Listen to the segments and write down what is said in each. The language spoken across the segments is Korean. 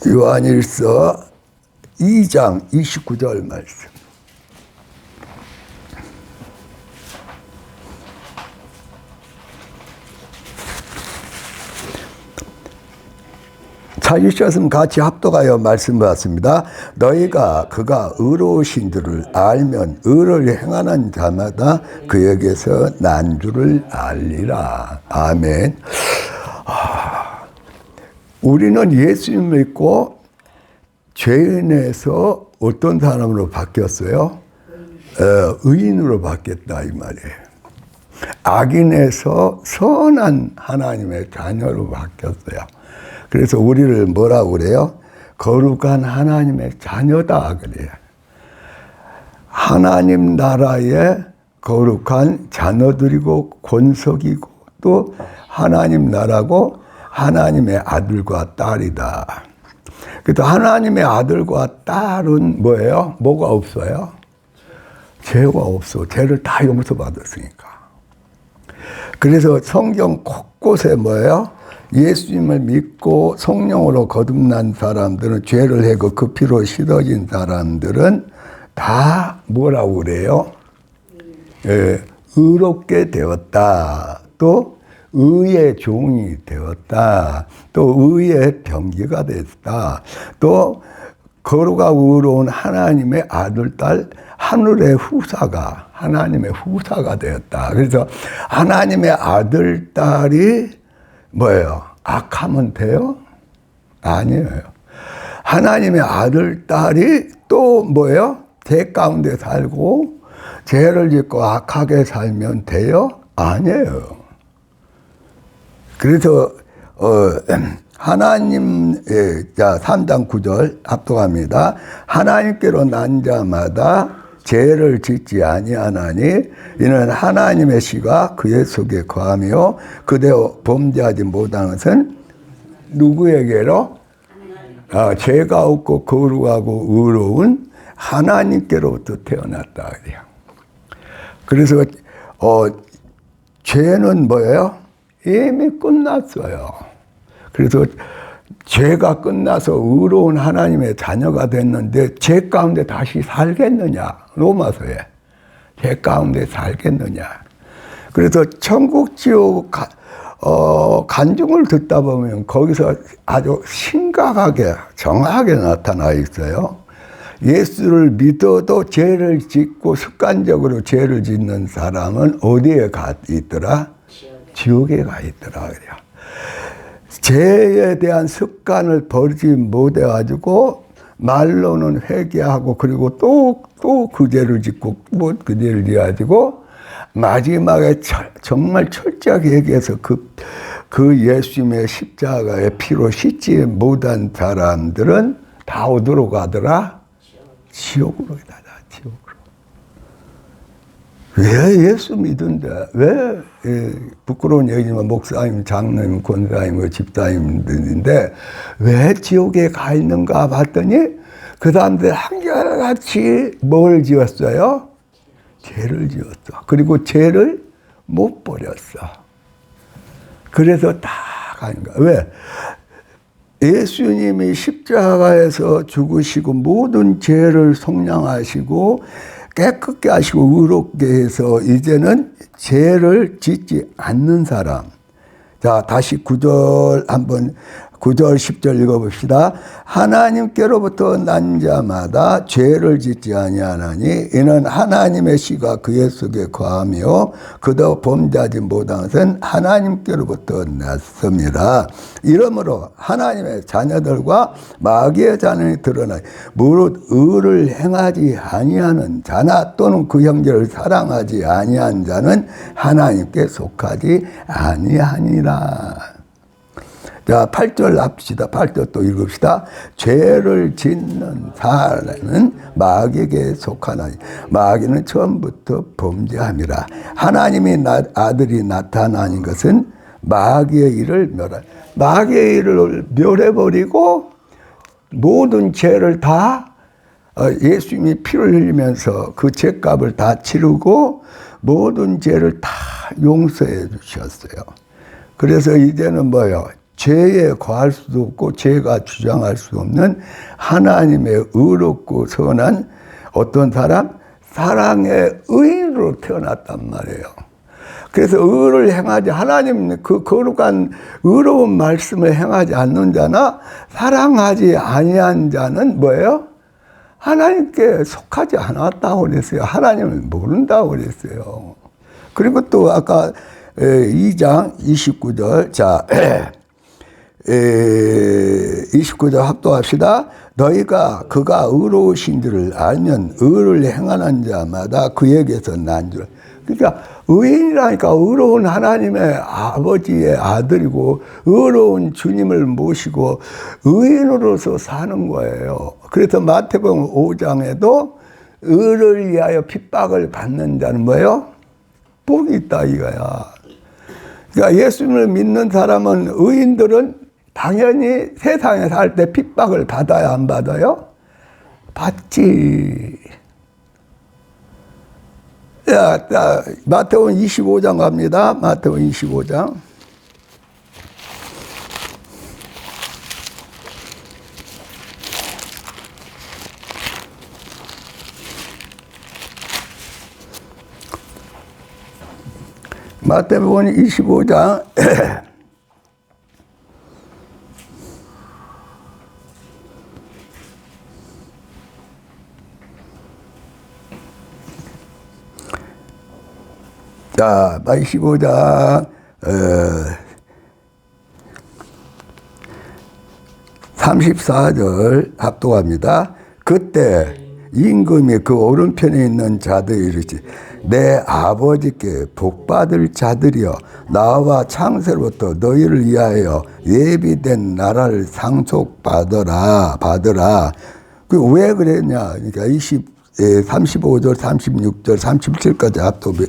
요한일서 2장 29절 말씀. 찾으셨으면 같이 합독하여 말씀받습니다. 너희가 그가 의로우신 줄을 알면 의를 행하는 자마다 그에게서 난 줄을 알리라. 아멘. 우리는 예수님 믿고 죄인에서 어떤 사람으로 바뀌었어요? 의인으로 바뀌었다 이 말이에요. 악인에서 선한 하나님의 자녀로 바뀌었어요. 그래서 우리를 뭐라고 그래요? 거룩한 하나님의 자녀다 그래요. 하나님 나라의 거룩한 자녀들이고 권속이고 또 하나님 나라고 하나님의 아들과 딸이다. 그래서 하나님의 아들과 딸은 뭐예요? 뭐가 없어요? 죄가 없어. 죄를 다 용서받았으니까. 그래서 성경 곳곳에 뭐예요? 예수님을 믿고 성령으로 거듭난 사람들은 죄를 해고 그 피로 씻어진 사람들은 다 뭐라고 그래요? 의롭게 되었다. 또 의의 종이 되었다. 또 의의 병기가 됐다. 또 거룩하고 의로운 하나님의 아들, 딸, 하늘의 후사가, 하나님의 후사가 되었다. 그래서 하나님의 아들, 딸이 뭐예요? 악하면 돼요? 아니에요. 하나님의 아들, 딸이 또 뭐예요? 죄 가운데 살고 죄를 짓고 악하게 살면 돼요? 아니에요. 그래서 하나님, 자 3장 9절 합독합니다. 하나님께로 난 자마다 죄를 짓지 아니하나니 이는 하나님의 씨가 그의 속에 거하며 그대로 범죄하지 못하는 것은 누구에게로? 죄가 없고 거룩하고 의로운 하나님께로부터 태어났다 그래요. 그래서 죄는 뭐예요? 이미 끝났어요. 그래서 죄가 끝나서 의로운 하나님의 자녀가 됐는데 죄 가운데 다시 살겠느냐? 로마서에 죄 가운데 살겠느냐? 그래서 천국 지옥 간증을 듣다 보면 거기서 아주 심각하게 정확하게 나타나 있어요. 예수를 믿어도 죄를 짓고 습관적으로 죄를 짓는 사람은 어디에 가 있더라? 지옥에 가 있더라 그래요. 죄에 대한 습관을 버리지 못해가지고 말로는 회개하고 그리고 또 그 죄를 짓고 뭐 그 죄를 지어가지고 마지막에 정말 철저하게 얘기해서 그 예수님의 십자가의 피로 씻지 못한 사람들은 다 어디로 가더라? 지옥으로 가더라. 지옥으로. 왜 예수 믿은데 왜 부끄러운 얘기지만 목사님, 장로님, 권사님, 집사님들인데 왜 지옥에 가 있는가 봤더니 그 사람들 한결같이 뭘 지었어요? 죄를 지었어. 그리고 죄를 못 버렸어. 그래서 다 가는 거야. 왜? 예수님이 십자가에서 죽으시고 모든 죄를 속량하시고 깨끗게 하시고 의롭게 해서 이제는 죄를 짓지 않는 사람. 자, 다시 9절 한번 9절 10절 읽어봅시다. 하나님께로부터 난 자마다 죄를 짓지 아니하나니 이는 하나님의 씨가 그의 속에 거하며 그도 범죄하지 못한 것은 하나님께로부터 났습니다. 이러므로 하나님의 자녀들과 마귀의 자녀이 드러나니 무릇 의를 행하지 아니하는 자나 또는 그 형제를 사랑하지 아니한 자는 하나님께 속하지 아니하니라. 자, 8절 합시다. 8절 또 읽읍시다. 죄를 짓는 사람은 마귀에게 속하나니 마귀는 처음부터 범죄함이라. 하나님의 아들이 나타나는 것은 마귀의 일을 멸한. 마귀의 일을 멸해버리고 모든 죄를 다 예수님이 피를 흘리면서 그 죄값을 다 치르고 모든 죄를 다 용서해 주셨어요. 그래서 이제는 뭐예요? 죄에 거할 수도 없고 죄가 주장할 수 없는 하나님의 의롭고 선한 어떤 사람? 사랑의 의인으로 태어났단 말이에요. 그래서 의를 행하지, 하나님 그 거룩한 의로운 말씀을 행하지 않는 자나 사랑하지 아니한 자는 뭐예요? 하나님께 속하지 않았다고 그랬어요. 하나님을 모른다고 그랬어요. 그리고 또 아까 2장 29절, 자 29절 합독합시다. 너희가 그가 의로우신 줄을 알면 의를 행하는 자마다 그에게서 난 줄. 그러니까 의인이라니까 의로운 하나님의 아버지의 아들이고 의로운 주님을 모시고 의인으로서 사는 거예요. 그래서 마태복음 5장에도 의를 위하여 핍박을 받는 자는 뭐예요? 복이 있다 이거야. 그러니까 예수님을 믿는 사람은, 의인들은 당연히 세상에 살 때 핍박을 받아야 안 받아요? 받지. 자, 마태복음 25장 갑니다. 마태복음 25장. 마태복음 25장 자, 25장 34절 합독합니다. 그때 임금이 그 오른편에 있는 자들이 이르지, 내 아버지께 복받을 자들이여, 나와 창세로부터 너희를 위하여 예비된 나라를 상속받으라. 그 왜 그랬냐? 그러니까 35절, 36절, 37까지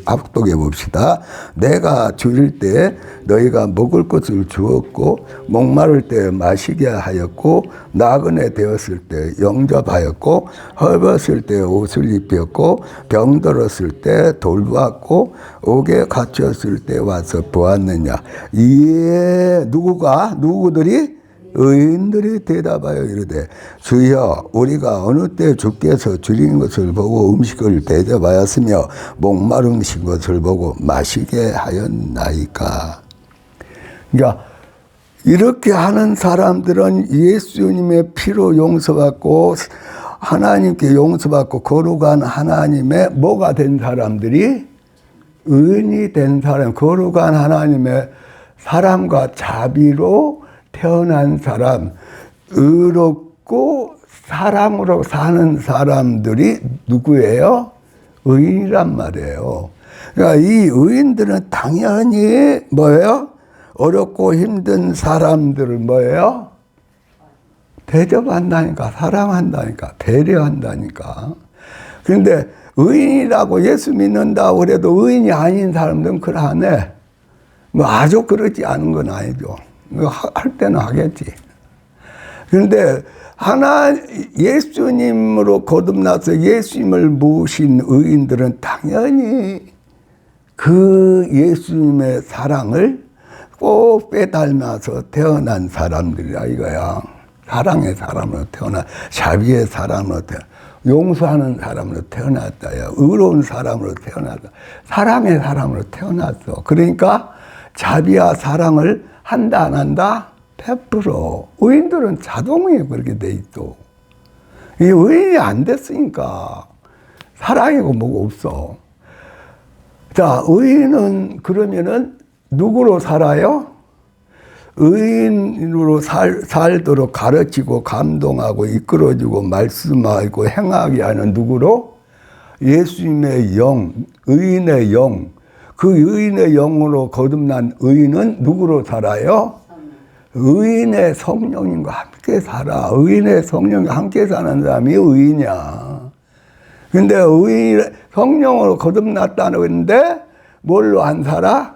합독해 봅시다. 내가 줄일 때 너희가 먹을 것을 주었고, 목마를 때 마시게 하였고, 나그네 되었을 때 영접하였고, 헐벗을 때 옷을 입혔고, 병들었을 때 돌보았고, 옥에 갇혔을 때 와서 보았느냐. 이에 누구들이? 의인들이 대답하여 이르되, 주여, 우리가 어느 때 주께서 줄인 것을 보고 음식을 대접하였으며 목마르신 것을 보고 마시게 하였나이까. 그러니까 이렇게 하는 사람들은 예수님의 피로 용서받고 하나님께 용서받고 거룩한 하나님의 뭐가 된 사람들이? 의인이 된 사람, 거룩한 하나님의 사랑과 자비로 태어난 사람, 의롭고 사랑으로 사는 사람들이 누구예요? 의인이란 말이에요. 그러니까 이 의인들은 당연히 뭐예요? 어렵고 힘든 사람들을 뭐예요? 대접한다니까, 사랑한다니까, 배려한다니까. 그런데 의인이라고 예수 믿는다고 그래도 의인이 아닌 사람들은 그걸 안 해. 뭐 아주 그러지 않은 건 아니죠. 할 때는 하겠지. 그런데 예수님으로 거듭나서 예수님을 모신 의인들은 당연히 그 예수님의 사랑을 꼭 빼닮아서 태어난 사람들이라 이거야. 사랑의 사람으로 태어나, 자비의 사람으로 태어나, 용서하는 사람으로 태어났다야. 의로운 사람으로 태어났다. 사랑의 사람으로 태어났어. 그러니까 자비와 사랑을 한다 안 한다? 100%. 의인들은 자동이에요. 그렇게 돼 있어. 이 의인이 안 됐으니까 사랑이고 뭐고 없어. 자, 의인은 그러면은 누구로 살아요? 의인으로 살도록 가르치고 감동하고 이끌어주고 말씀하고 행하게 하는 누구로? 예수님의 영, 의인의 영. 그 의인의 영으로 거듭난 의인은 누구로 살아요? 의인의 성령님과 함께 살아. 의인의 성령과 함께 사는 사람이 의인이야. 근데 성령으로 거듭났다는 건데 뭘로 안 살아?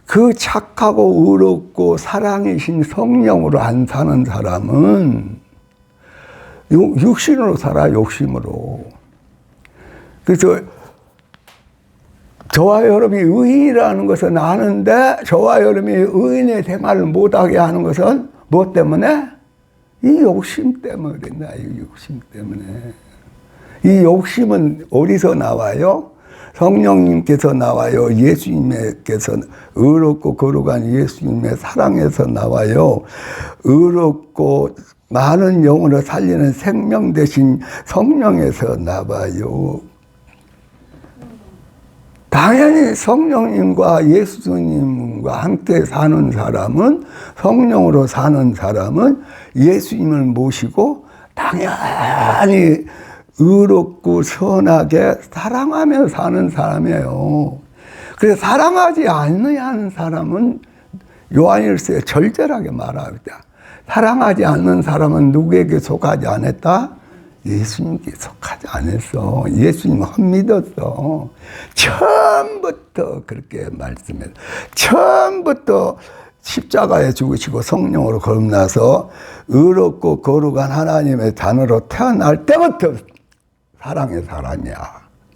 그 착하고 의롭고 사랑이신 성령으로 안 사는 사람은 육신으로 살아, 욕심으로. 그래서 저와 여러분이 의인이라는 것은 아는데 저와 여러분이 의인의 생활을 못하게 하는 것은 무엇 때문에? 이 욕심 때문에 그랬나, 이 욕심 때문에. 이 욕심은 어디서 나와요? 성령님께서 나와요. 예수님께서 의롭고 거룩한 예수님의 사랑에서 나와요. 의롭고 많은 영혼을 살리는 생명 대신 성령에서 나와요. 당연히 성령님과 예수님과 함께 사는 사람은, 성령으로 사는 사람은 예수님을 모시고 당연히 의롭고 선하게 사랑하며 사는 사람이에요. 그래서 사랑하지 않는 사람은 요한일서에 절절하게 말합니다. 사랑하지 않는 사람은 누구에게 속하지 않았다? 예수님께 속하지 않았어. 예수님 헛믿었어. 처음부터 그렇게 말씀해요. 처음부터 십자가에 죽으시고 성령으로 거듭나서 의롭고 거룩한 하나님의 자녀로 태어날 때부터 사랑의 사람이야.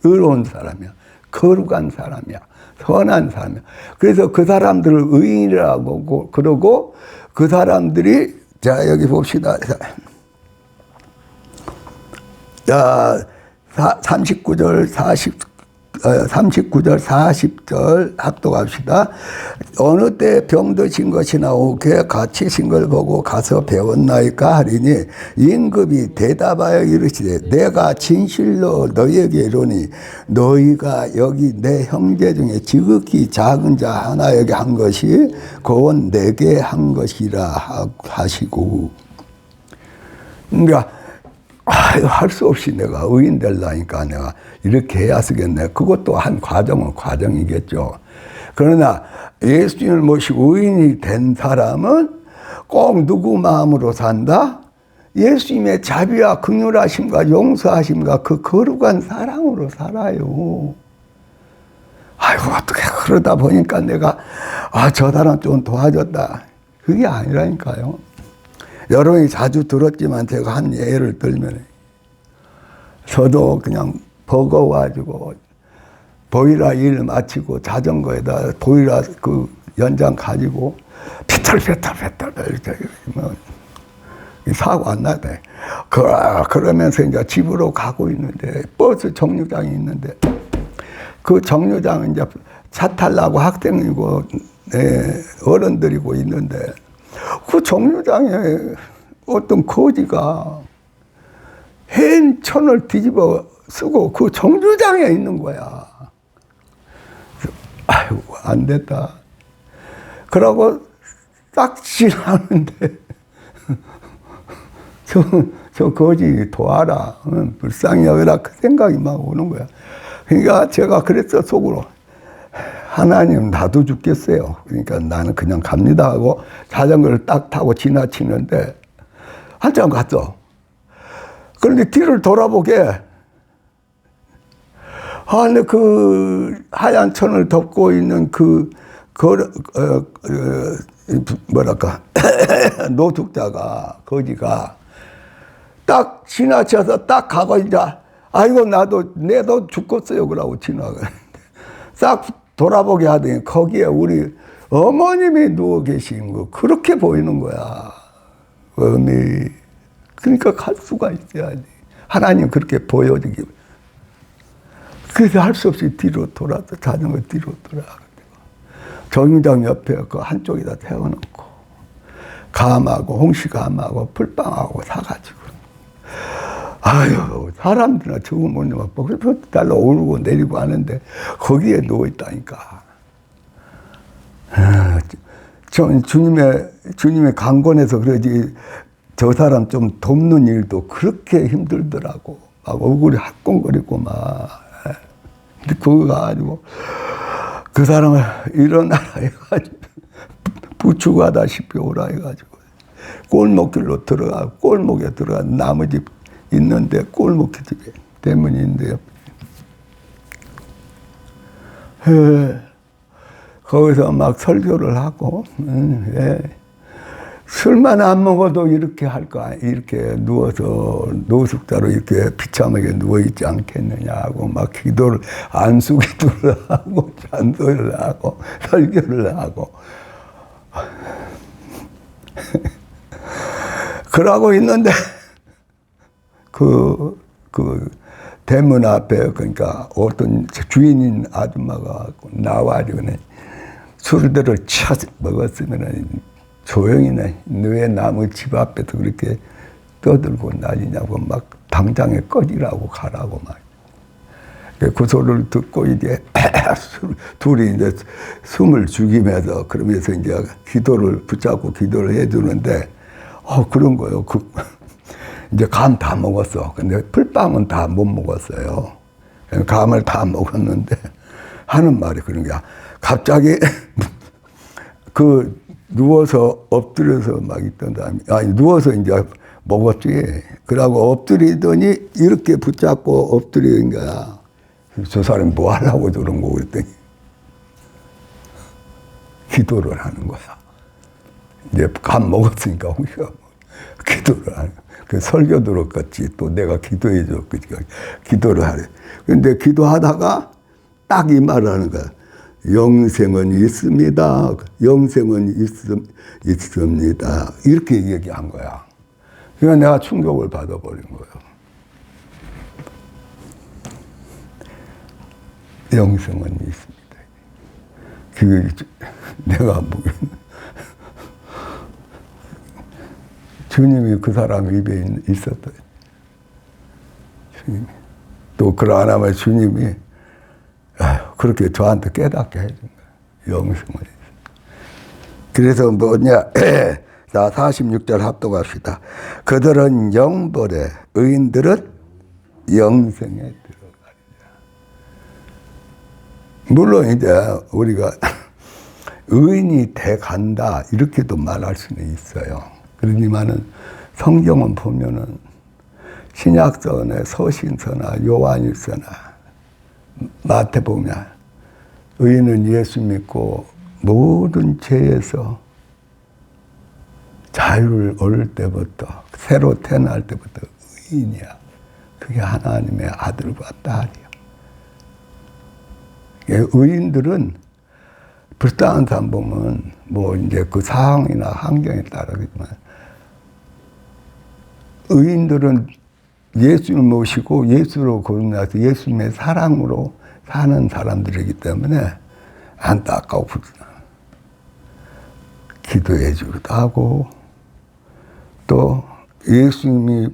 의로운 사람이야. 거룩한 사람이야. 선한 사람이야. 그래서 그 사람들을 의인이라고 그러고 그 사람들이, 자, 여기 봅시다. 자, 39절, 40절 합독합시다. 어느 때 병드신 것이나 오게 갇히신 걸 보고 가서 배웠나이까 하리니 임금이 대답하여 이르시되 내가 진실로 너희에게 이르니 너희가 여기 내 형제 중에 지극히 작은 자 하나에게 한 것이 곧 내게 한 것이라 하시고. 그러니까 할 수 없이 내가 의인 되려니까 내가 이렇게 해야 쓰겠네. 그것도 한 과정은 과정이겠죠. 그러나 예수님을 모시고 의인이 된 사람은 꼭 누구 마음으로 산다? 예수님의 자비와 긍휼하심과 용서하심과 그 거룩한 사랑으로 살아요. 아이고, 어떻게 그러다 보니까 내가, 저 사람 좀 도와줬다. 그게 아니라니까요. 여러분이 자주 들었지만 제가 한 예를 들면, 저도 그냥 버거워가지고 보이라 일 마치고 자전거에다 보이라 그 연장 가지고 배탈 뭐 사고 안 나대. 그러면서 이제 집으로 가고 있는데 버스 정류장이 있는데 그 정류장 이제 차 타려고 학생이고 어른들이고 있는데 그 정류장에 어떤 거지가 hen 천을 뒤집어 쓰고 그 정류장에 있는 거야. 아이고, 안 됐다. 그러고 딱 지나는데 저 거지 도와라. 불쌍히 여기라 그 생각이 막 오는 거야. 그러니까 제가 그랬어, 속으로. 하나님, 나도 죽겠어요. 그러니까 나는 그냥 갑니다 하고 자전거를 딱 타고 지나치는데 한참 갔어. 그런데 뒤를 돌아보게, 근데 그 하얀 천을 덮고 있는 뭐랄까, 노숙자가, 거지가 딱 지나쳐서 딱 가고 이제, 아이고, 내도 죽겠어요. 그러고 지나가. 싹 돌아보게 하더니 거기에 우리 어머님이 누워 계신 거, 그렇게 보이는 거야. 어미. 그러니까 갈 수가 있어야지. 하나님 그렇게 보여주기. 그래서 할 수 없이 뒤로 돌아서 자전거 뒤로 돌아가지고 정류장 옆에 그 한쪽에다 태워놓고 감하고 홍시감하고 풀빵하고 사가지고, 아유, 사람들은 죽으면 막 달러 오르고 내리고 하는데 거기에 누워 있다니까. 주님의 강권에서 그러지, 저 사람 좀 돕는 일도 그렇게 힘들더라고. 막 얼굴이 화끈거리고 막. 근데 그거 가지고 그 사람을 일어나라 해가지고 부축하다시피 오라 해가지고 골목길로 골목에 들어가 나무 집 있는데 골목집에 대문이 있는데 거기서 막 설교를 하고, 술만 안 먹어도 이렇게 할까? 이렇게 누워서 노숙자로 이렇게 비참하게 누워있지 않겠느냐고 막 기도를, 안수 기도를 하고, 찬송을 하고, 설교를 하고. 그러고 있는데, 대문 앞에, 그러니까 어떤 주인인 아줌마가 나와가지고 술들을 쳐 먹었으면 조용히 너의 나무 집 앞에서 그렇게 떠들고 난리냐고 막 당장에 꺼지라고 가라고 막. 그 소리를 듣고 이제 둘이 이제 숨을 죽이면서 그러면서 이제 기도를 붙잡고 기도를 해주는데, 그런 거요. 이제 감 다 먹었어. 근데 풀빵은 다 못 먹었어요. 감을 다 먹었는데 하는 말이 그런 거야. 갑자기 누워서 엎드려서 막 있던 사람이, 누워서 이제 먹었지. 그러고 엎드리더니 이렇게 붙잡고 엎드리는 거야. 저 사람이 뭐 하려고 저런 거 그랬더니 기도를 하는 거야. 이제 감 먹었으니까 우리가 기도를 하는 거야. 그 설교 들었겠지. 또 내가 기도해 줬겠지. 기도를 하래. 근데 기도하다가 딱 이 말을 하는 거야. 영생은 있습니다. 영생은 있습니다. 이렇게 얘기한 거야. 그러니까 내가 충격을 받아버린 거예요. 영생은 있습니다. 그게 내가 주님이 그 사람 입에 있었던 주님이. 또 그러나마 주님이 그렇게 저한테 깨닫게 해준 거예요. 영생을. 그래서 뭐냐. 자, 46절 합독합시다. 그들은 영벌에, 의인들은 영생에 들어가리라. 물론 이제 우리가 의인이 돼 간다 이렇게도 말할 수는 있어요. 그러지만은 성경은 보면은 신약서나 서신서나 요한일서나 마태복음 의인은 예수 믿고 모든 죄에서 자유를 얻을 때부터 새로 태어날 때부터 의인이야. 그게 하나님의 아들과 딸이야. 의인들은 불쌍한 사람 보면 뭐 이제 그 상황이나 환경에 따르겠지만 의인들은 예수를 모시고 예수로 거듭나서 예수님의 사랑으로 사는 사람들이기 때문에 안타까워 기도해 주기도 하고 또 예수님이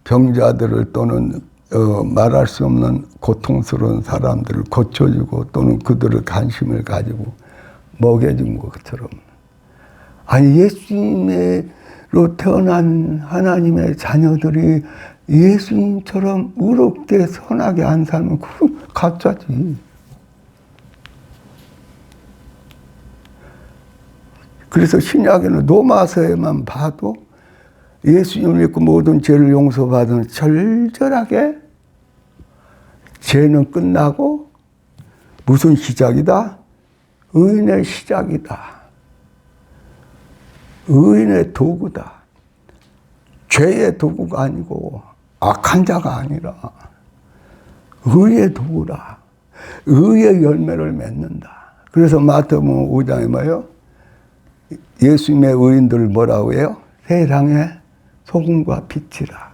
병자들을 또는 말할 수 없는 고통스러운 사람들을 고쳐주고 또는 그들을 관심을 가지고 먹여준 것처럼 아니 예수님으로 태어난 하나님의 자녀들이 예수님처럼 의롭게 선하게 안 살면 그건 가짜지. 그래서 신약에는 로마서에만 봐도 예수님을 믿고 모든 죄를 용서받은 절절하게 죄는 끝나고 무슨 시작이다? 의인의 시작이다. 의인의 도구다. 죄의 도구가 아니고 악한 자가 아니라 의의 도구라. 의의 열매를 맺는다. 그래서 마태복음 5장에 뭐예요? 예수님의 의인들을 뭐라고 해요? 세상의 소금과 빛이라.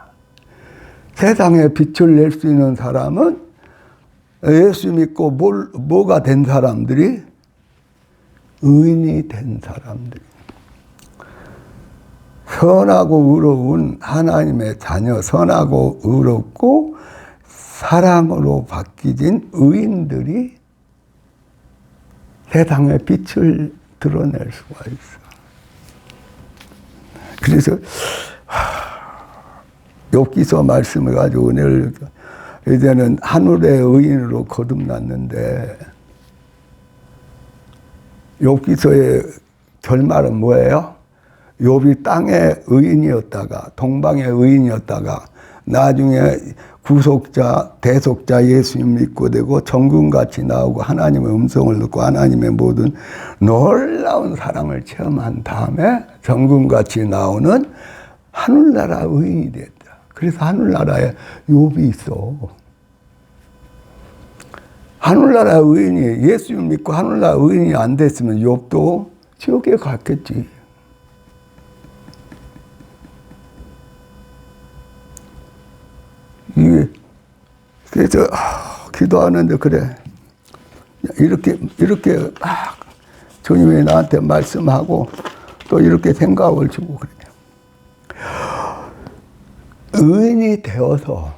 세상에 빛을 낼 수 있는 사람은 예수 믿고 뭐가 된 사람들이 의인이 된 사람들. 선하고 의로운 하나님의 자녀, 선하고 의롭고 사랑으로 바뀌진 의인들이 세상의 빛을 드러낼 수가 있어. 그래서 욥기서 말씀을 가지고 오늘 이제는 하늘의 의인으로 거듭났는데 욥기서의 결말은 뭐예요? 욥이 땅의 의인이었다가 동방의 의인이었다가 나중에 구속자, 대속자 예수님 믿고 되고 정금같이 나오고 하나님의 음성을 듣고 하나님의 모든 놀라운 사랑을 체험한 다음에 정금같이 나오는 하늘나라 의인이 됐다. 그래서 하늘나라에 욥이 있어. 하늘나라 의인이 예수님 믿고 하늘나라 의인이 안 됐으면 욥도 지옥에 갔겠지. 이게 그래서 기도하는데 그래 이렇게 막 주님이 나한테 말씀하고 또 이렇게 생각을 주고 그래. 의인이 되어서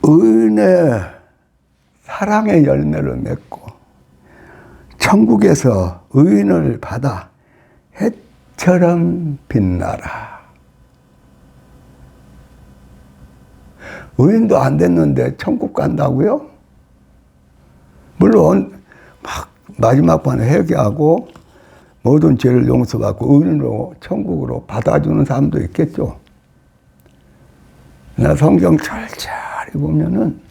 의인의 사랑의 열매를 맺고 천국에서 의인을 받아 해처럼 빛나라. 의인도 안 됐는데 천국 간다고요? 물론 막 마지막 번에 회개하고 모든 죄를 용서받고 의인으로 천국으로 받아주는 사람도 있겠죠. 나 성경 철저히 보면은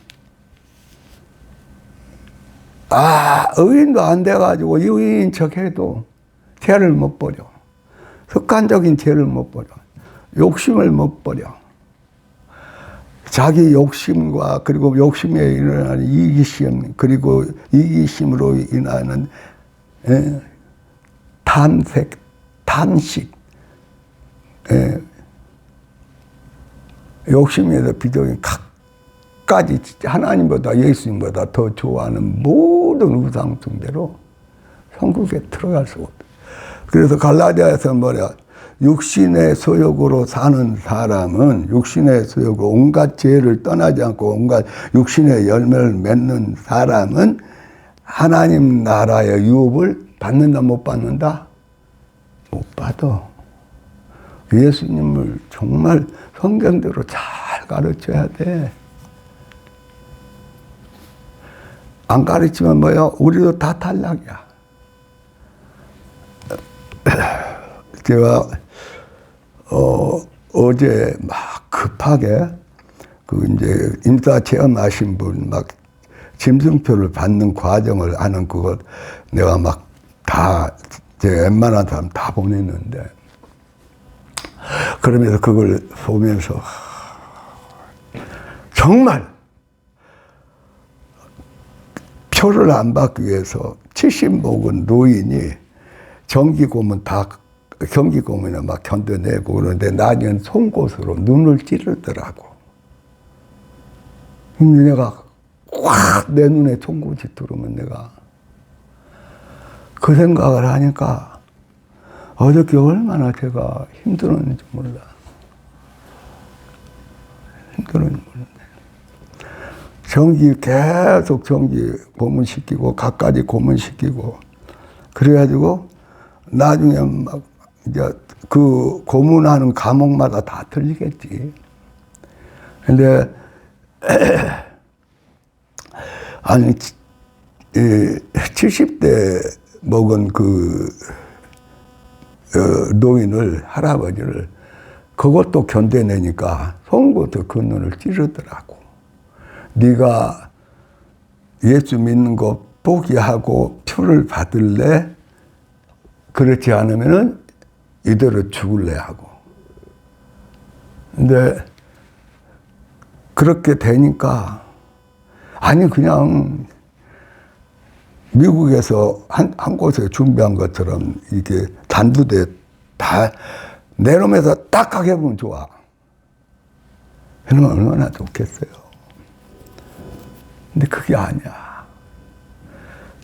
의인도 안 돼가지고 의인 척해도 죄를 못 버려. 습관적인 죄를 못 버려. 욕심을 못 버려. 자기 욕심과 그리고 욕심에 일어나는 이기심 그리고 이기심으로 인하는 탐색, 탐식 욕심에서 비적인 각가지 하나님보다 예수님보다 더 좋아하는 모든 우상숭배로 천국에 들어갈 수가 없다. 그래서 갈라디아에서 뭐냐 육신의 소욕으로 사는 사람은 육신의 소욕으로 온갖 죄를 떠나지 않고 온갖 육신의 열매를 맺는 사람은 하나님 나라의 유업을 받는다 못 받는다? 못 받아. 예수님을 정말 성경대로 잘 가르쳐야 돼. 안 가르치면 뭐야? 우리도 다 탈락이야. 제가 어제 막 급하게 이제 임사 체험하신 분 막 짐승표를 받는 과정을 아는 그걸 내가 막 다 제 웬만한 사람 다 보냈는데 그러면서 그걸 보면서 정말 표를 안 받기 위해서 70 먹은 노인이 정기고문 다 경기고문에 막 견뎌내고 그러는데 나중엔 송곳으로 눈을 찌르더라고. 내가 꽉 내 눈에 송곳이 들어오면 내가 그 생각을 하니까 어저께 얼마나 제가 힘들었는지 몰라. 힘들었는지 모르는데. 계속 정기 고문시키고, 갖가지 고문시키고, 그래가지고, 나중에 막, 이제 그 고문하는 과목마다 다 틀리겠지. 근데, 아니, 70대 먹은 노인을, 할아버지를 그것도 견뎌내니까 송곳으로 그 눈을 찌르더라고. 네가 예수 믿는 거 포기하고 표를 받을래? 그렇지 않으면은 이대로 죽을래 하고. 근데 그렇게 되니까 아니 그냥 미국에서 한 곳에 준비한 것처럼 이게 단두대 다 내놓으면서 딱 하게 보면 좋아. 그러면 얼마나 좋겠어요. 근데 그게 아니야.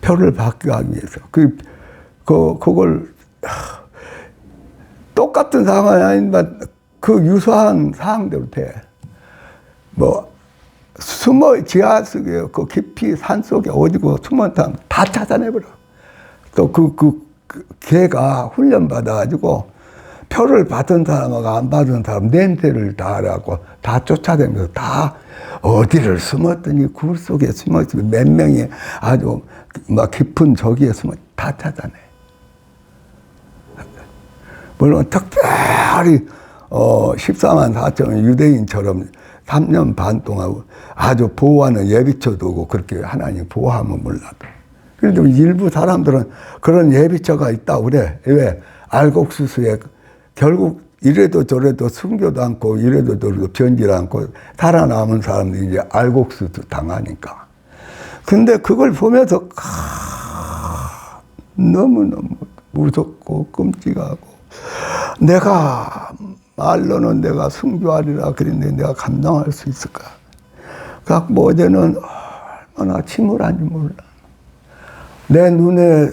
표를 받기 하기 위해서. 그걸 똑같은 상황이 아니지만 그 유사한 상황대로 돼. 지하 속에 그 깊이 산 속에 어디고 숨었다면 다 찾아내버려. 또 걔가 훈련받아가지고 표를 받은 사람하고 안 받은 사람 냄새를 다 알아갖고 다 쫓아다니면서 다 어디를 숨었더니 굴 속에 숨었으면 몇 명이 아주 막 깊은 저기에 다 찾아내. 물론 특별히 14만 4천 유대인처럼 3년 반 동안 아주 보호하는 예비처 두고 그렇게 하나님 보호하면 몰라도. 그래도 일부 사람들은 그런 예비처가 있다고 그래. 왜? 알곡수수에 결국 이래도 저래도 숨겨도 않고 이래도 저래도 변질 않고 살아남은 사람들이 이제 알곡수수 당하니까. 근데 그걸 보면서 너무너무 무섭고 끔찍하고 내가 말로는 내가 순교하리라 그랬는데 내가 감당할 수 있을까? 그래갖고 어제는 얼마나 침울한지 몰라. 내 눈에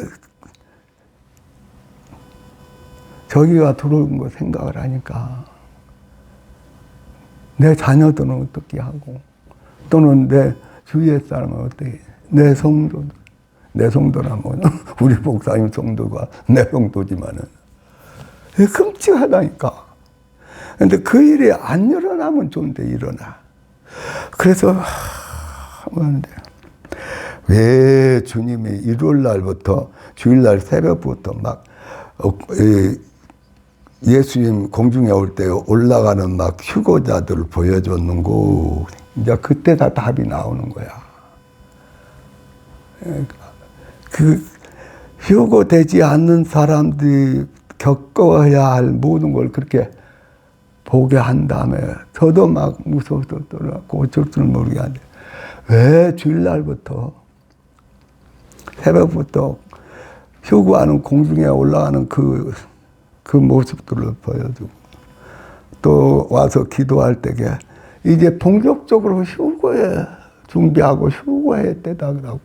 저기가 들어온 거 생각을 하니까 내 자녀들은 어떻게 하고 또는 내 주위의 사람은 어떻게 내 성도들 내 성도라면 우리 목사님 성도가 내 성도지만은 끔찍하다니까. 근데 그 일이 안 일어나면 좋은데 일어나. 그래서 하는데 왜 주님이 일요일 날부터 주일날 새벽부터 막 예수님 공중에 올 때 올라가는 막 휴거자들을 보여줬는고 이제 그때 다 답이 나오는 거야. 그 휴거되지 않는 사람들이 겪어야 할 모든 걸 그렇게 보게 한 다음에 저도 막 무서워서 떠나고 어쩔 줄 모르게 하는데 왜 주일날부터 새벽부터 휴거하는 공중에 올라가는 그 모습들을 보여주고 또 와서 기도할 때게 이제 본격적으로 휴거에 준비하고 휴거할 때다 그러고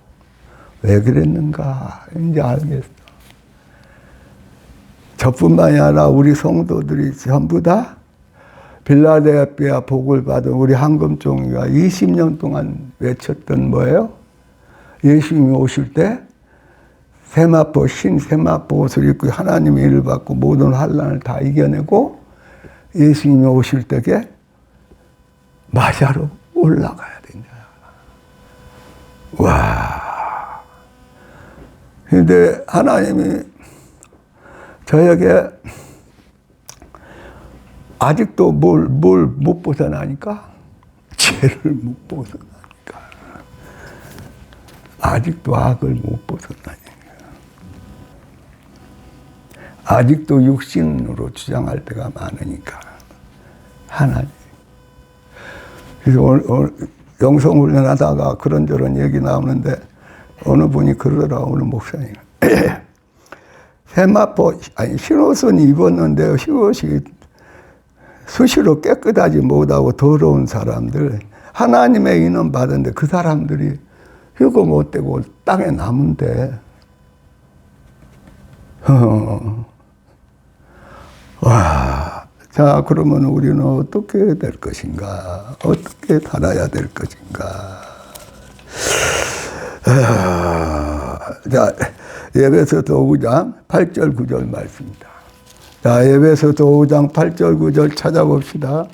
왜 그랬는가 이제 알겠어. 저뿐만이 아니라 우리 성도들이 전부 다 빌라델피아 복을 받은 우리 한금종이가 20년 동안 외쳤던 뭐예요? 예수님이 오실 때 세마포 세마포 옷을 입고 하나님의 일을 받고 모든 환난을 다 이겨내고 예수님이 오실 때에 마샤로 올라가야 된다. 와. 근데 하나님이 저에게 아직도 뭘 못 벗어나니까 죄를 못 벗어나니까 아직도 악을 못 벗어나니까 아직도 육신으로 주장할 때가 많으니까 하나님. 그래서 오늘 영성훈련 하다가 그런저런 얘기 나오는데 어느 분이 그러더라. 오늘 목사님 세마포 흰옷은 입었는데 흰옷이 수시로 깨끗하지 못하고 더러운 사람들 하나님의 인은 받은데 그 사람들이 휴거 못되고 땅에 남은데 와, 자 그러면 우리는 어떻게 될 것인가? 어떻게 살아야 될 것인가? 자 에베소서 5장 8절 9절 말씀입니다. 자, 에베소서 5장 8절 9절 찾아봅시다.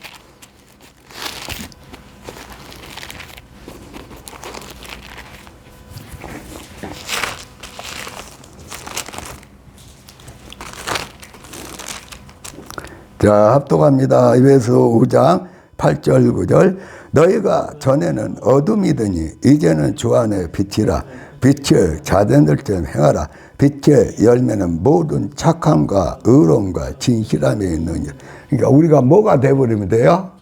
자, 합독합니다. 에베소 5장 8절 9절. 너희가 전에는 어둠이더니 이제는 주 안에 빛이라. 빛의 자녀들처럼 행하라. 빛의 열매는 모든 착함과 의로움과 진실함에 있느니라. 그러니까 우리가 뭐가 돼버리면 돼요?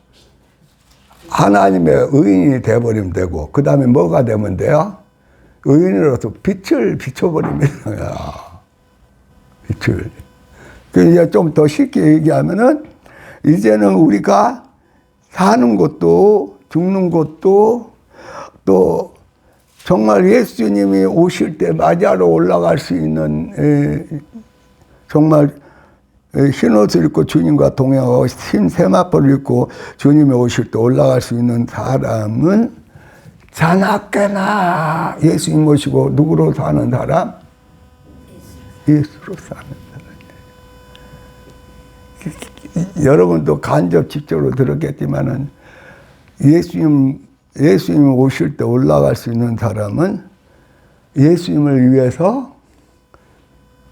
하나님의 의인이 돼버리면 되고 그 다음에 뭐가 되면 돼요? 의인으로서 빛을 비춰버리면 돼요. 빛을. 이제 좀 더 쉽게 얘기하면은 이제는 우리가 사는 것도 죽는 것도 또 정말 예수님이 오실 때 맞이하러 올라갈 수 있는 정말 흰옷을 입고 주님과 동행하고 흰 세마포를 입고 주님이 오실 때 올라갈 수 있는 사람은 자나깨나 예수님 모시고 누구로 사는 사람? 예수로 사는 사람. 여러분도 간접 직접으로 들었겠지만은 예수님 오실 때 올라갈 수 있는 사람은 예수님을 위해서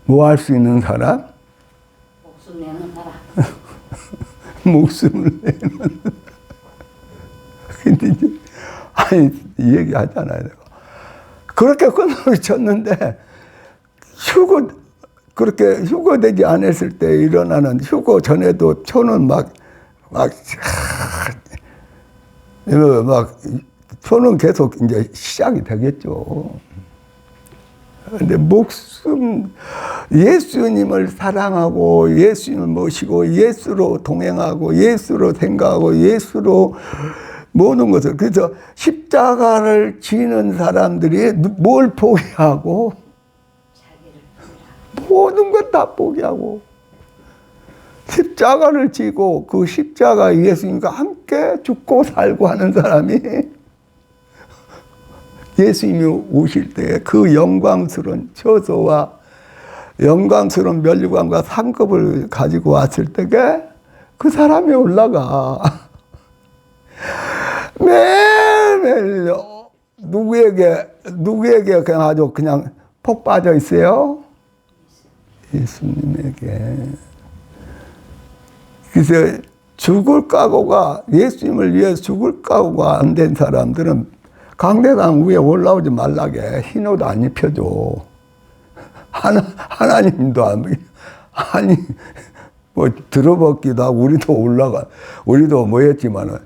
뭐 할 수 있는 사람? 목숨 내는 사람. 목숨을 내는. 근데 이제, 아니, 이 얘기 하잖아요. 내가. 그렇게 끊어를 쳤는데, 그렇게 휴거되지 않았을 때 일어나는, 휴거 전에도 초는 초는 계속 이제 시작이 되겠죠. 근데 예수님을 사랑하고, 예수님을 모시고, 예수로 동행하고, 예수로 생각하고, 예수로 모든 것을. 그래서 십자가를 지는 사람들이 뭘 포기하고? 모든 것 다 포기하고. 십자가를 지고 그 십자가 예수님과 함께 죽고 살고 하는 사람이 예수님이 오실 때 그 영광스러운 처소와 영광스러운 멸류관과 상급을 가지고 왔을 때에 그 사람이 올라가. 매일매일 누구에게 그냥 아주 그냥 폭 빠져 있어요? 예수님에게. 그래서 죽을 각오가, 예수님을 위해서 죽을 각오가 안 된 사람들은 강대강 위에 올라오지 말라게 흰 옷 안 입혀줘. 하나님도 아니, 뭐 들어먹기도 하고, 우리도 뭐 했지만은,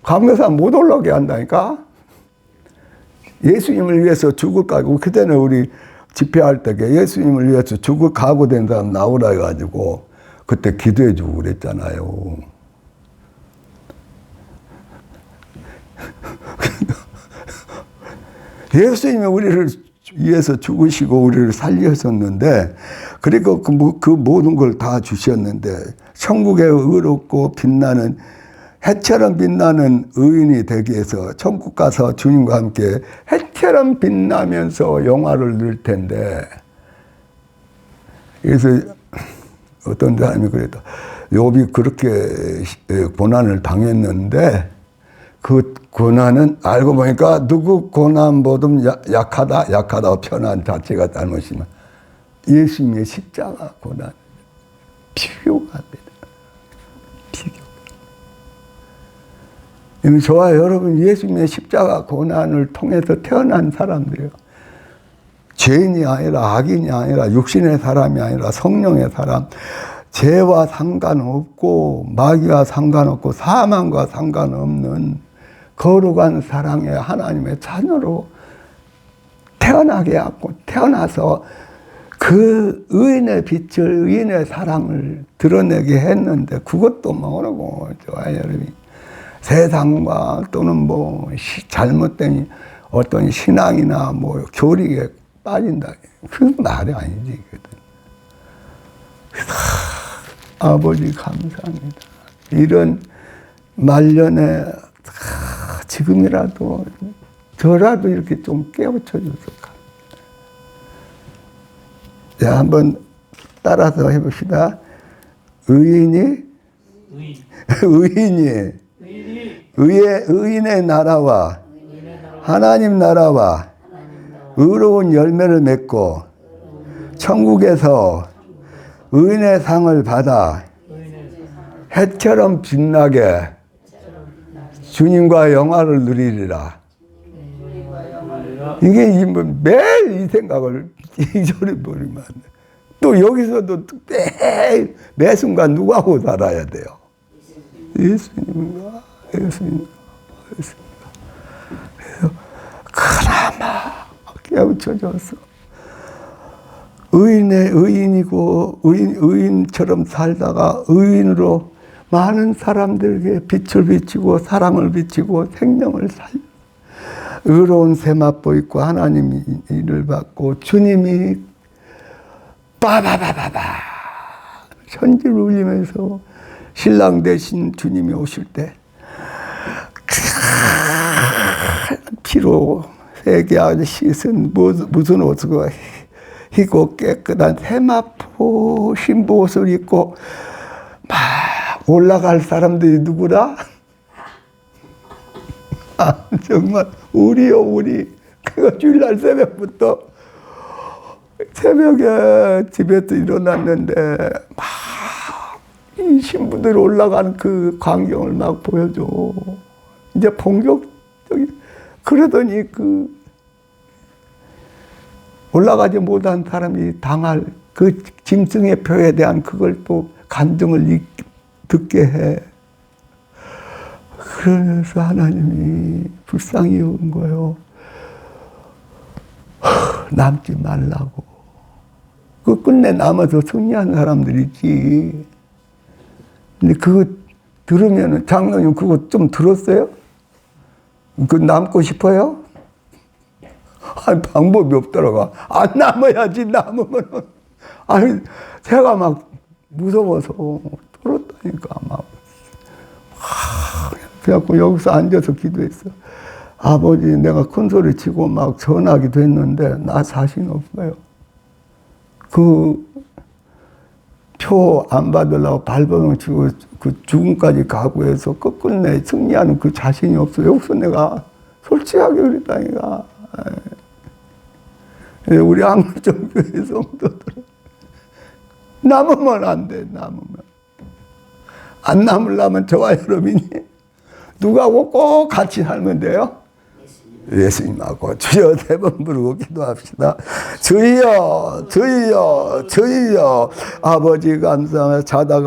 강대상 못 올라오게 한다니까? 예수님을 위해서 죽을 각오, 그때는 우리 집회할 때 예수님을 위해서 죽을 각오된 사람 나오라 해가지고, 그때 기도해주고 그랬잖아요. 예수님이 우리를 위해서 죽으시고 우리를 살리셨는데, 그리고 그 모든 걸 다 주셨는데, 천국에 의롭고 빛나는, 해처럼 빛나는 의인이 되기 위해서 천국 가서 주님과 함께 해처럼 빛나면서 영화를 누릴 텐데, 그래서 어떤 사람이 그랬다. 욥이 그렇게 고난을 당했는데 그 고난은 알고 보니까 누구 고난보다 약하다 편한 자체가 잘못이면 예수님의 십자가 고난 비교가 안 되다. 비교. 저와 여러분 예수님의 십자가 고난을 통해서 태어난 사람들이에요. 죄인이 아니라 악인이 아니라 육신의 사람이 아니라 성령의 사람, 죄와 상관없고 마귀와 상관없고 사망과 상관없는 거룩한 사랑의 하나님의 자녀로 태어나게 하고, 태어나서 그 의인의 빛을, 의인의 사랑을 드러내게 했는데, 그것도 모르고 저와 여러분이 세상과 또는 뭐 잘못된 어떤 신앙이나 뭐 교리에 빠진다. 그 말이 아니지. 아버지 감사합니다. 이런 말년에 지금이라도 저라도 이렇게 좀 깨우쳐 줘서 감사합니다. 자, 한번 따라서 해봅시다. 의인이 의인의 나라와 하나님 나라와 의로운 열매를 맺고 천국에서 의인의 상을 받아 해처럼 빛나게 주님과 영화를 누리리라. 이게 매일 이 생각을 잊어버리면 안 돼. 또 여기서도 매 순간 누구하고 살아야 돼요? 예수님과. 그래서 그나마 깨우쳐져서 의인이고 의인처럼 살다가 의인으로 많은 사람들에게 빛을 비치고 사랑을 비치고 생명을 살려 의로운 새 맛보 있고 하나님이 일을 받고 주님이 빠바바바바 천지를 울리면서 신랑 대신 주님이 오실 때 피로 세계하게 씻은 무슨 옷을 희고 깨끗한 세마포 신부옷을 입고 막 올라갈 사람들이 누구라? 아, 정말 우리요 우리. 그거 주일날 새벽부터 새벽에 집에서 일어났는데 막 이 신부들이 올라가는 그 광경을 막 보여줘. 이제 본격적인, 그러더니 그 올라가지 못한 사람이 당할 그 짐승의 표에 대한 그걸 또 간증을 듣게 해. 그러면서 하나님이 불쌍히 여긴 거예요. 남지 말라고. 그 끝내 남아서 승리한 사람들 있지. 근데 그거 들으면은, 장로님 그거 좀 들었어요? 그 남고 싶어요? 아니, 방법이 없더라고. 안 남아야지, 남으면은. 아니, 제가 막 무서워서 떨었다니까, 막. 그래갖고 여기서 앉아서 기도했어. 아버지, 내가 큰 소리 치고 막 전화기도 했는데, 나 자신 없어요. 그 표 안 받으려고 발버둥 치고 그 죽음까지 각오해서 끝끝내 승리하는 그 자신이 없어. 여기서 내가 솔직하게 그랬다니까. 우리 한국정교회 성도들 남으면 안 돼. 남으면 안 남으려면 저와 여러분이 누가하고 꼭 같이 살면 돼요. 예수님하고 주여 세 번 부르고 기도합시다. 주여, 주여, 주여. 아버지 감사합니다. 자다가